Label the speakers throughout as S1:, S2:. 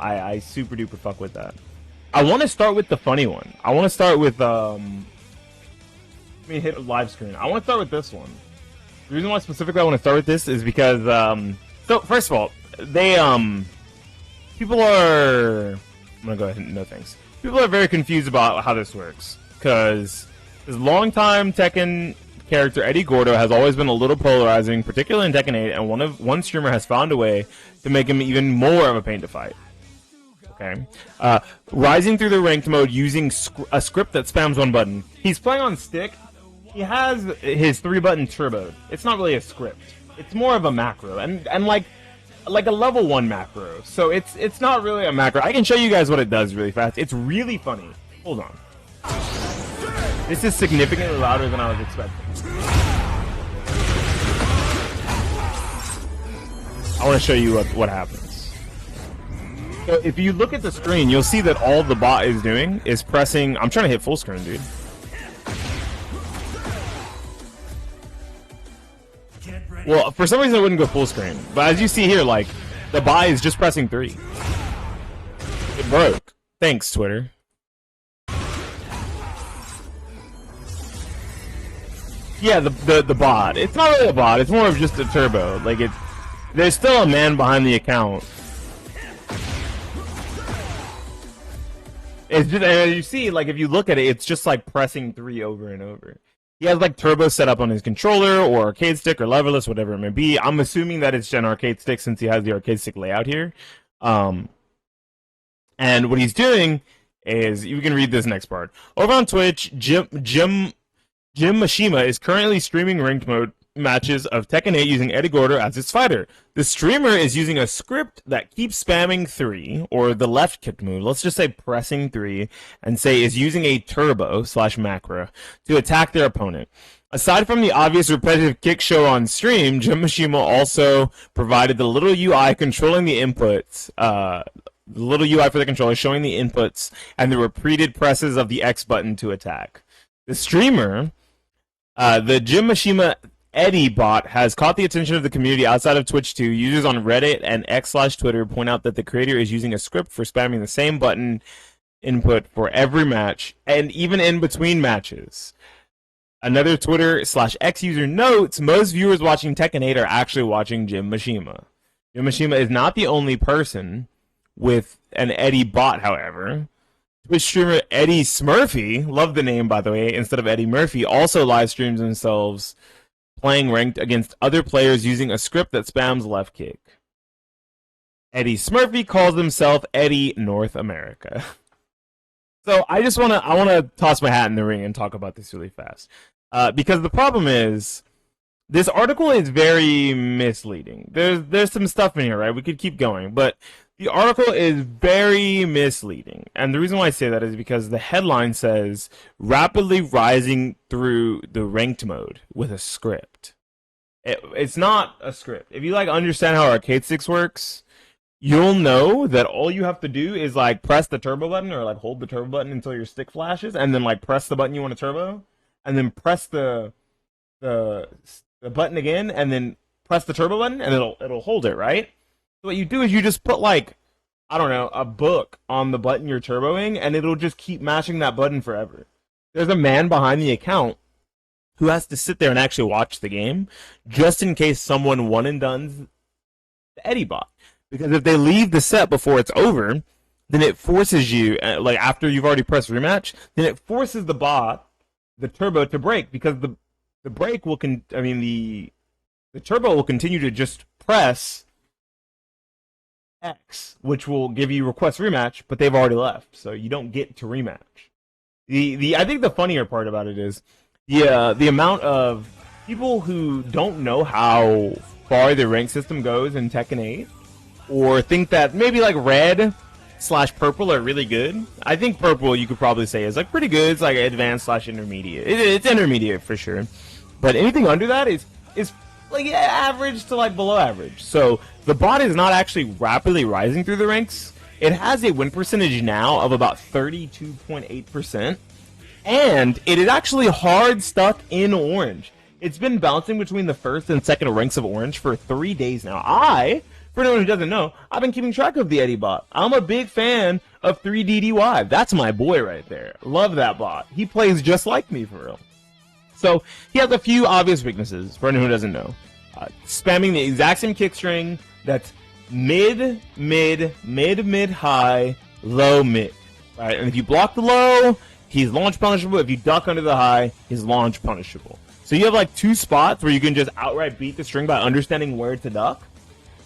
S1: I super duper fuck with that. I want to start with the funny one. I want to start with let me hit live screen. I want to start with this one. The reason why specifically I want to start with this is because so first of all, they people are, I'm gonna go ahead and no thanks. People are very confused about how this works because this longtime Tekken character Eddy Gordo has always been a little polarizing, particularly in Tekken 8, and one streamer has found a way to make him even more of a pain to fight. Okay, rising through the ranked mode using a script that spams one button. He's playing on stick. He has his 3-button turbo. It's not really a script. It's more of a macro, and like a level 1 macro. So it's not really a macro. I can show you guys what it does really fast. It's really funny. Hold on. This is significantly louder than I was expecting. I want to show you what happens. So if you look at the screen, you'll see that all the bot is doing is pressing. I'm trying to hit full screen, dude. Well, for some reason it wouldn't go full screen. But as you see here, like, the bot is just pressing 3. It broke. Thanks, Twitter. Yeah, the bot. It's not really a bot. It's more of just a turbo. Like, there's still a man behind the account. It's just, and you see, like, if you look at it, it's just like pressing 3 over and over. He has like turbo set up on his controller or arcade stick or leverless, whatever it may be. I'm assuming that it's an arcade stick since he has the arcade stick layout here. And what he's doing is, you can read this next part. Over on Twitch, Jim Mashima is currently streaming ranked mode matches of Tekken 8 using Eddy Gordo as its fighter. The streamer is using a script that keeps spamming 3, or the left kick move, let's just say pressing 3, and say is using a turbo / macro to attack their opponent. Aside from the obvious repetitive kick show on stream, Jim Mashima also provided the little UI controlling the inputs, the little UI for the controller showing the inputs and the repeated presses of the X button to attack. The streamer, the Jim Mashima Eddy bot, has caught the attention of the community outside of Twitch too. Users on Reddit and X/Twitter point out that the creator is using a script for spamming the same button input for every match and even in between matches. Another Twitter/X user notes most viewers watching Tekken 8 are actually watching Jim Mashima. Jim Mashima is not the only person with an Eddy bot, however. Twitch streamer Eddie Smurfy, love the name by the way, instead of Eddie Murphy, also live streams themselves playing ranked against other players using a script that spams left kick. Eddie Smurfy calls himself Eddie North America. So I want to toss my hat in the ring and talk about this really fast. Because the problem is, this article is very misleading. There's some stuff in here, right? We could keep going, but the article is very misleading. And the reason why I say that is because the headline says, rapidly rising through the ranked mode with a script. It's not a script. If you like understand how arcade sticks works, you'll know that all you have to do is like press the turbo button or like hold the turbo button until your stick flashes, and then like press the button you want to turbo, and then press the button again, and then press the turbo button, and it'll hold it, right? So what you do is you just put like, I don't know, a book on the button you're turboing, and it'll just keep mashing that button forever. There's a man behind the account who has to sit there and actually watch the game just in case someone one and done's the Eddy bot. Because if they leave the set before it's over, then it forces you, like after you've already pressed rematch, then it forces the bot, the turbo, to break, because the break will the turbo will continue to just press X, which will give you request rematch, but they've already left, so you don't get to rematch. I think the funnier part about it is the amount of people who don't know how far the rank system goes in Tekken 8, or think that maybe like red/purple are really good. I think purple you could probably say is like pretty good. It's like advanced/intermediate. It's intermediate for sure, but anything under that is like average to like below average. So the bot is not actually rapidly rising through the ranks. It has a win percentage now of about 32.8%, and it is actually hard stuck in orange. It's been bouncing between the first and second ranks of orange for 3 days now. I For anyone who doesn't know, I've been keeping track of the Eddy bot. I'm a big fan of 3DDY. That's my boy right there. Love that bot. He plays just like me, for real. So he has a few obvious weaknesses, for anyone who doesn't know. Spamming the exact same kick string that's mid, mid, mid, mid, high, low, mid. Right? And if you block the low, he's launch punishable. If you duck under the high, he's launch punishable. So you have like two spots where you can just outright beat the string by understanding where to duck.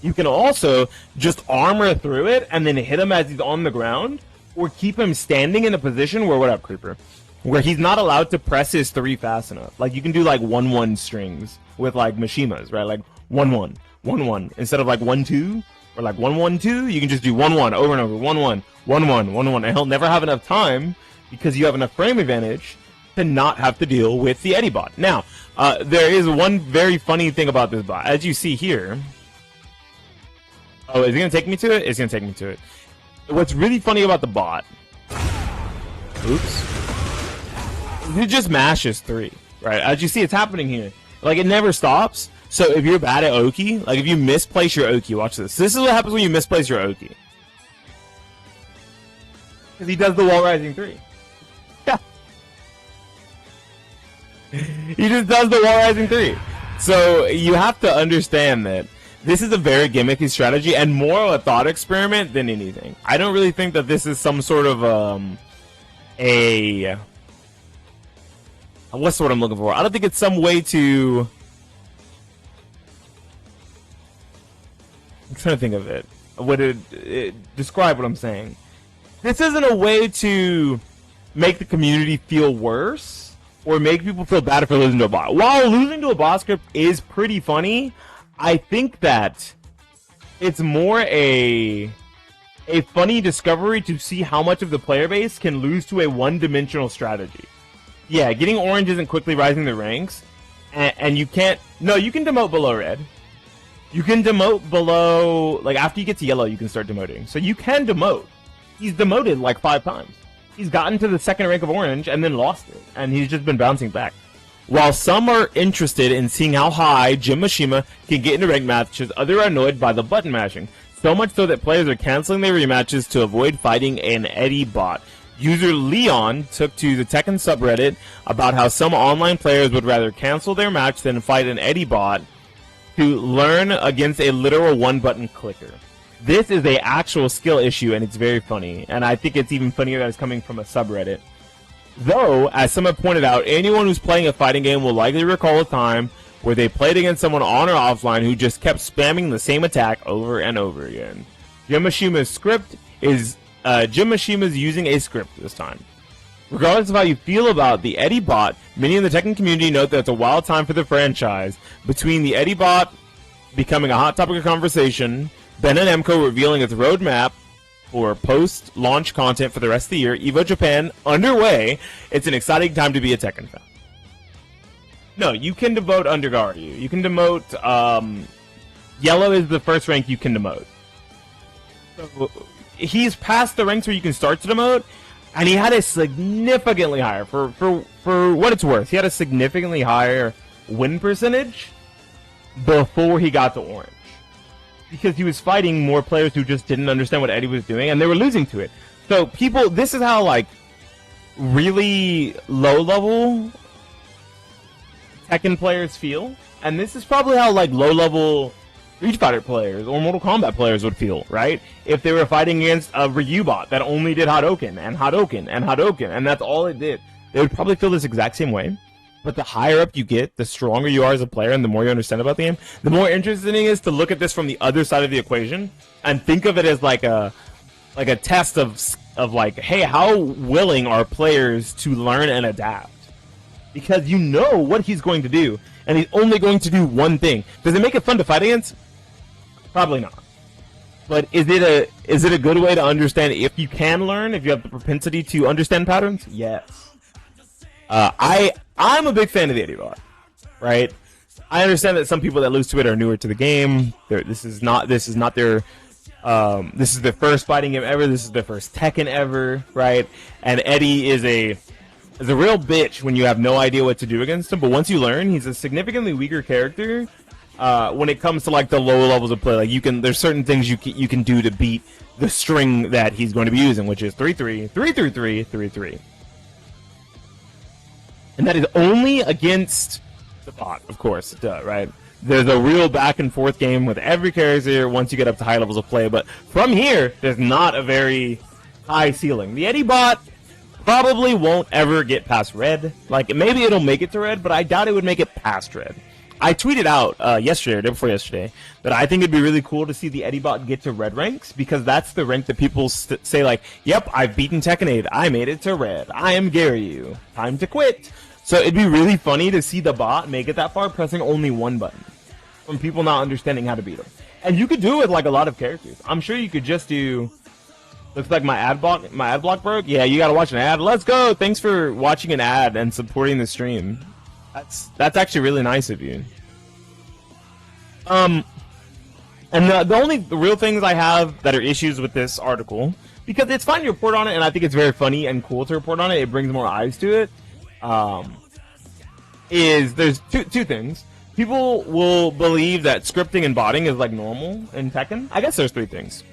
S1: You can also just armor through it and then hit him as he's on the ground, or keep him standing in a position where, what up, creeper? Where he's not allowed to press his 3 fast enough. Like, you can do like 1-1 strings with like Mishimas, right? Like 1-1, 1-1. Instead of like 1-2 or like 1-1-2, you can just do 1-1 over and over, 1-1, 1-1, 1-1. And he'll never have enough time because you have enough frame advantage to not have to deal with the Eddy bot. Now, there is one very funny thing about this bot. As you see here, oh, is it going to take me to it? It's going to take me to it. What's really funny about the bot, oops, it just mashes 3, right? As you see, it's happening here. Like, it never stops. So if you're bad at Oki, like if you misplace your Oki, watch this. This is what happens when you misplace your Oki. Because he does the wall rising 3. Yeah. He just does the wall rising 3. So you have to understand that this is a very gimmicky strategy and more of a thought experiment than anything. I don't really think that this is some sort of what's the word I'm looking for? I don't think it's some way to, I'm trying to think of it. Would it describe what I'm saying? This isn't a way to make the community feel worse or make people feel bad for losing to a bot. While losing to a bot script is pretty funny, I think that it's more a funny discovery to see how much of the player base can lose to a one-dimensional strategy. Yeah, getting orange isn't quickly rising the ranks, and you can't... No, you can demote below red. You can demote below... Like, after you get to yellow, you can start demoting. So you can demote. He's demoted like 5 times. He's gotten to the second rank of orange and then lost it, and he's just been bouncing back. While some are interested in seeing how high Jim Mishima can get into ranked matches, others are annoyed by the button mashing. So much so that players are canceling their rematches to avoid fighting an Eddy bot. User Leon took to the Tekken subreddit about how some online players would rather cancel their match than fight an Eddy bot to learn against a literal one-button clicker. This is an actual skill issue, and it's very funny. And I think it's even funnier that it's coming from a subreddit. Though, as some have pointed out, anyone who's playing a fighting game will likely recall a time where they played against someone on or offline who just kept spamming the same attack over and over again. Jim Mishima's using a script this time. Regardless of how you feel about the Eddy bot, many in the Tekken community note that it's a wild time for the franchise. Between the Eddy bot becoming a hot topic of conversation, Ben and Emco revealing its roadmap for post-launch content for the rest of the year, Evo Japan underway, it's an exciting time to be a Tekken fan. No, you can demote under Gordo. You can demote, yellow is the first rank you can demote. So, he's past the ranks where you can start to demote, and he had a significantly higher, for what it's worth, he had a significantly higher win percentage before he got to orange. Because he was fighting more players who just didn't understand what Eddy was doing, and they were losing to it. So people, this is how, like, really low-level Tekken players feel, and this is probably how, like, low-level Street Fighter players or Mortal Kombat players would feel, right? If they were fighting against a Ryu bot that only did Hadouken, and Hadouken, and Hadouken, and that's all it did. They would probably feel this exact same way. But the higher up you get, the stronger you are as a player, and the more you understand about the game, the more interesting it is to look at this from the other side of the equation and think of it as like a test of like, hey, how willing are players to learn and adapt? Because you know what he's going to do, and he's only going to do one thing. Does it make it fun to fight against? Probably not. But is it a good way to understand if you can learn, if you have the propensity to understand patterns? Yes. I'm a big fan of the Eddy bot, right? I understand that some people that lose to it are newer to the game. This is their first fighting game ever. This is their first Tekken ever, right? And Eddy is a real bitch when you have no idea what to do against him. But once you learn, he's a significantly weaker character when it comes to like the lower levels of play. Like there's certain things you can do to beat the string that he's going to be using, which is 3-3, 3-3-3, 3-3. And that is only against the bot, of course, right? There's a real back and forth game with every character once you get up to high levels of play, but from here, there's not a very high ceiling. The Eddy bot probably won't ever get past red. Like, maybe it'll make it to red, but I doubt it would make it past red. I tweeted out yesterday, or day before yesterday, that I think it'd be really cool to see the Eddy bot get to red ranks, because that's the rank that people say, like, yep, I've beaten Tekken 8, I made it to red, I am Garyu, time to quit. So it'd be really funny to see the bot make it that far pressing only one button, from people not understanding how to beat him. And you could do it with like a lot of characters. I'm sure you could just do, looks like my ad block broke. Yeah, you gotta watch an ad. Let's go. Thanks for watching an ad and supporting the stream. That's actually really nice of you. And the only real things I have that are issues with this article, because it's fine to report on it, and I think it's very funny and cool to report on it. It brings more eyes to it. Is there's two things. People will believe that scripting and botting is like normal in Tekken. I guess there's three things.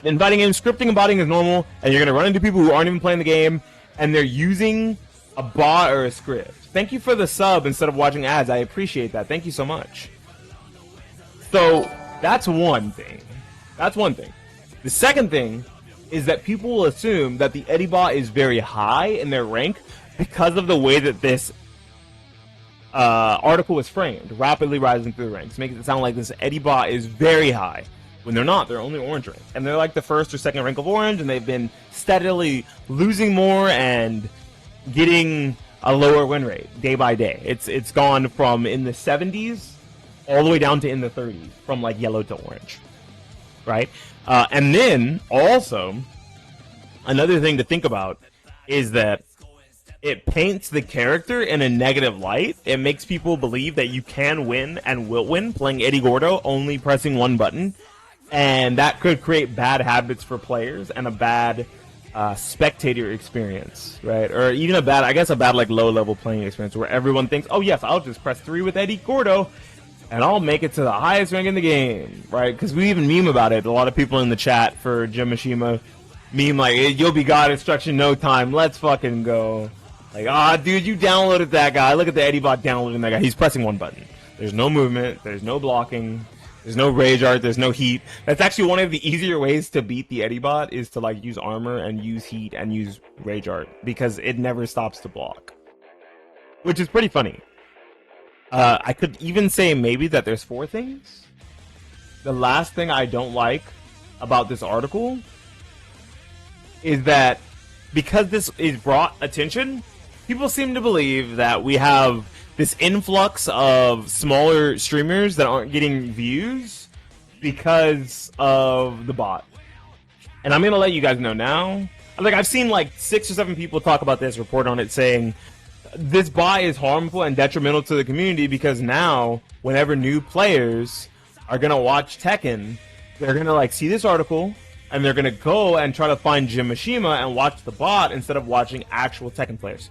S1: In fighting games, scripting and botting is normal, and you're gonna run into people who aren't even playing the game, and they're using a bot or a script. Thank you for the sub instead of watching ads. I appreciate that. Thank you so much. So that's one thing. That's one thing. The second thing is that people will assume that the Eddy bot is very high in their rank because of the way that this article is framed, rapidly rising through the ranks, making it sound like this Eddy bot is very high, when they're not. They're only orange rank, and they're like the first or second rank of orange, and they've been steadily losing more and getting a lower win rate day by day. It's gone from in the 70s all the way down to in the 30s, from like yellow to orange, right? And then also another thing to think about is that it paints the character in a negative light. It makes people believe that you can win and will win playing Eddy Gordo only pressing one button, and that could create bad habits for players and a bad spectator experience, right? Or even a bad like low-level playing experience where everyone thinks, oh yes, I'll just press 3 with Eddy Gordo and I'll make it to the highest rank in the game, right? Because we even meme about it. A lot of people in the chat for Jim Mishima meme like, you'll be God instruction no time, let's fucking go. Like, ah, dude, you downloaded that guy. Look at the Eddy bot downloading that guy. He's pressing one button. There's no movement. There's no blocking. There's no rage art. There's no heat. That's actually one of the easier ways to beat the Eddy bot, is to like use armor and use heat and use rage art, because it never stops to block, which is pretty funny. I could even say maybe that there's 4 things. The last thing I don't like about this article is that because this is brought attention, people seem to believe that we have this influx of smaller streamers that aren't getting views because of the bot. And I'm gonna let you guys know now. Like, I've seen like 6 or 7 people talk about this, report on it, saying this bot is harmful and detrimental to the community, because now whenever new players are gonna watch Tekken, they're gonna like see this article and they're gonna go and try to find Jim Mishima and watch the bot instead of watching actual Tekken players.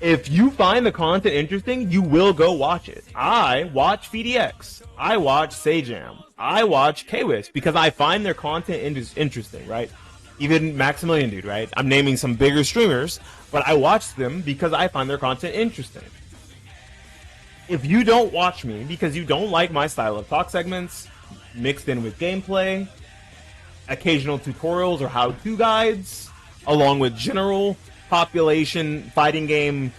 S1: If you find the content interesting, you will go watch it. I watch VDX. I watch Sajam. I watch Kwis because I find their content interesting, right? Even Maximilian Dude, right? I'm naming some bigger streamers, but I watch them because I find their content interesting. If you don't watch me because you don't like my style of talk segments, mixed in with gameplay, occasional tutorials or how-to guides, along with general population fighting game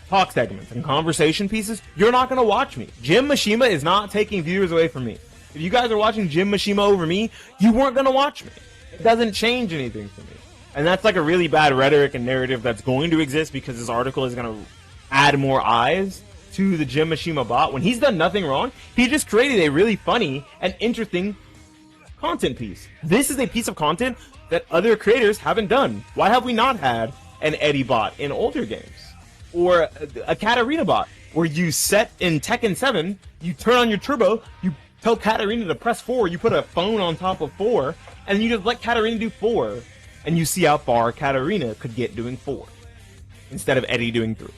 S1: talk segments and conversation pieces, you're not going to watch me. Jim Mishima is not taking viewers away from me. If you guys are watching Jim Mishima over me, you weren't going to watch me. It doesn't change anything for me. And that's like a really bad rhetoric and narrative that's going to exist, because this article is going to add more eyes to the Jim Mishima bot when he's done nothing wrong. He just created a really funny and interesting content piece. This is a piece of content that other creators haven't done. Why have we not had an Eddy bot in older games? Or a Katarina bot, where you set in Tekken 7, you turn on your turbo, you tell Katarina to press 4, you put a phone on top of 4, and you just let Katarina do 4, and you see how far Katarina could get doing 4, instead of Eddy doing 3.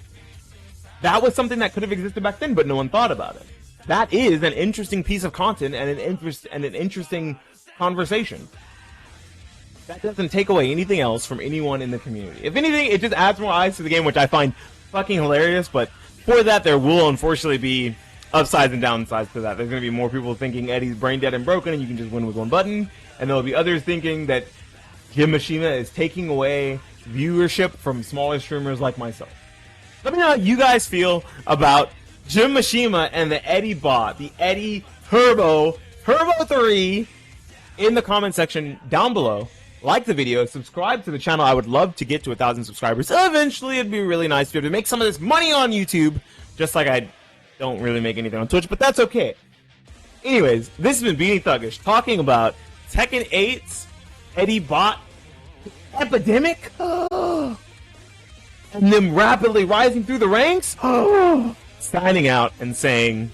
S1: That was something that could have existed back then, but no one thought about it. that is an interesting piece of content and an interesting conversation. That doesn't take away anything else from anyone in the community. If anything, it just adds more eyes to the game, which I find fucking hilarious. But for that, there will unfortunately be upsides and downsides to that. There's going to be more people thinking Eddie's brain dead and broken and you can just win with one button. And there will be others thinking that Jim Mishima is taking away viewership from smaller streamers like myself. Let me know how you guys feel about Jim Mishima and the Eddy bot, the Eddy Turbo 3, in the comment section down below. Like the video, subscribe to the channel. I would love to get to 1,000 subscribers. Eventually, it'd be really nice to be able to make some of this money on YouTube, just like I don't really make anything on Twitch, but that's okay. Anyways, this has been Beanie Thuggish talking about Tekken 8's Eddy bot epidemic and them rapidly rising through the ranks. Signing out and saying